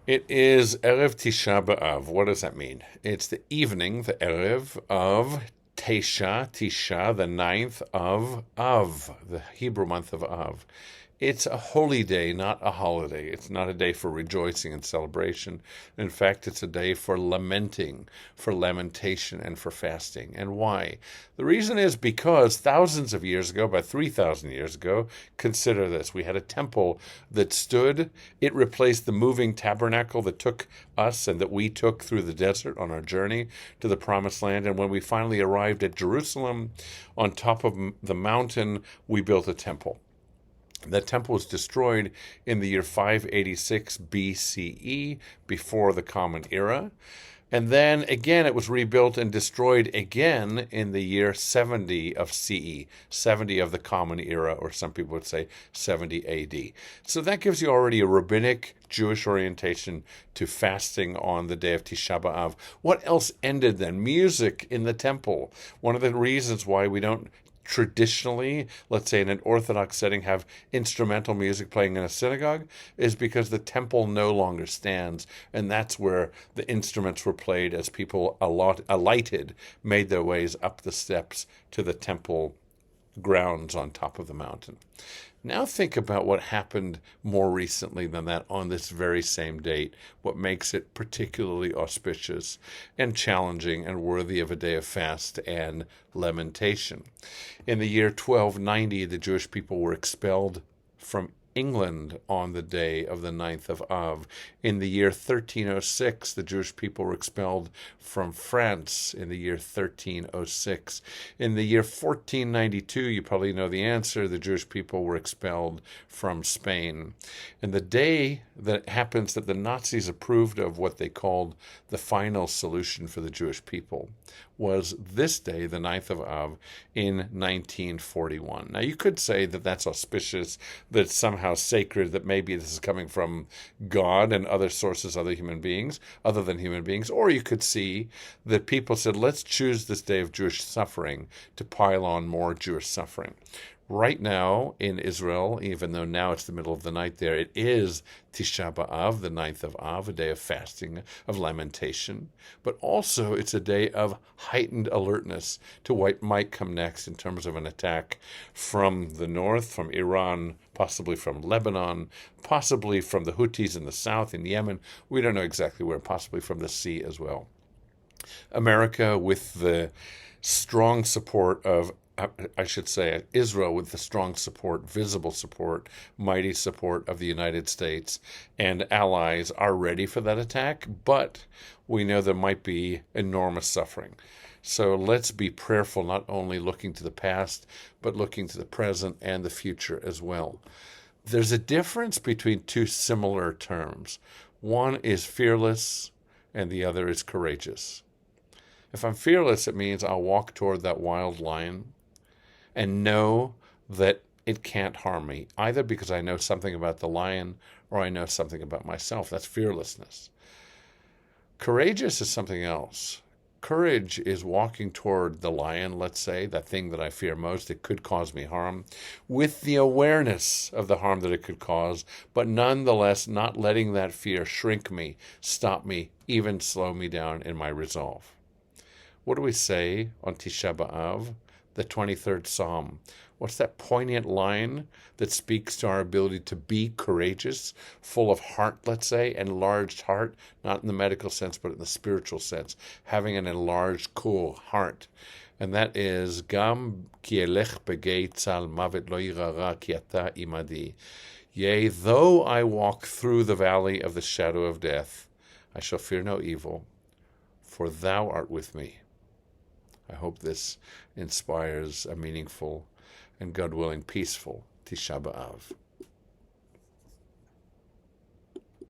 It is Erev Tisha B'Av. What does that mean? It's the evening, the Erev of Tisha, the ninth of Av, the Hebrew month of Av. It's a holy day, not a holiday. It's not a day for rejoicing and celebration. In fact, it's a day for lamenting, for lamentation, and for fasting. And why? The reason is because thousands of years ago, about 3,000 years ago, consider this. We had a temple that stood. It replaced the moving tabernacle that took us and that we took through the desert on our journey to the Promised Land. And when we finally arrived at Jerusalem, on top of the mountain, we built a temple. That temple was destroyed in the year 586 BCE, before the Common Era. And then again, it was rebuilt and destroyed again in the year 70 of CE, 70 of the Common Era, or some people would say 70 AD. So that gives you already a rabbinic Jewish orientation to fasting on the day of Tisha B'Av. What else ended then? Music in the temple. One of the reasons why we don't traditionally, let's say in an Orthodox setting, have instrumental music playing in a synagogue is because the temple no longer stands, and that's where the instruments were played as people alighted, made their ways up the steps to the temple grounds on top of the mountain. Now think about what happened more recently than that on this very same date, what makes it particularly auspicious and challenging and worthy of a day of fast and lamentation. In the year 1290, the Jewish people were expelled from England on the day of the 9th of Av. In the year 1306, the Jewish people were expelled from France in the year 1306. In the year 1492, you probably know the answer, the Jewish people were expelled from Spain. And the day that happens that the Nazis approved of what they called the final solution for the Jewish people was this day, the 9th of Av, in 1941. Now, you could say that that's auspicious, that it's somehow sacred, that maybe this is coming from God and other sources, other than human beings, or you could see that people said, let's choose this day of Jewish suffering to pile on more Jewish suffering. Right now in Israel, even though now it's the middle of the night there, it is Tisha B'Av, the 9th of Av, a day of fasting, of lamentation. But also it's a day of heightened alertness to what might come next in terms of an attack from the north, from Iran, possibly from Lebanon, possibly from the Houthis in the south, in Yemen. We don't know exactly where, possibly from the sea as well. America, with the strong support of Israel, with the strong support, visible support, mighty support of the United States and allies, are ready for that attack, but we know there might be enormous suffering. So let's be prayerful, not only looking to the past, but looking to the present and the future as well. There's a difference between two similar terms. One is fearless, and the other is courageous. If I'm fearless, it means I'll walk toward that wild lion and know that it can't harm me, either because I know something about the lion or I know something about myself. That's fearlessness. Courageous is something else. Courage is walking toward the lion, let's say, that thing that I fear most that could cause me harm, with the awareness of the harm that it could cause, but nonetheless not letting that fear shrink me, stop me, even slow me down in my resolve. What do we say on Tisha B'Av? The 23rd Psalm. What's that poignant line that speaks to our ability to be courageous, full of heart, let's say, enlarged heart, not in the medical sense, but in the spiritual sense, having an enlarged, cool heart. And that is, Gam ki elech begei tzal mavet lo yirara ki ata imadi. Yea, though I walk through the valley of the shadow of death, I shall fear no evil, for thou art with me. I hope this inspires a meaningful and, God willing, peaceful Tisha B'Av.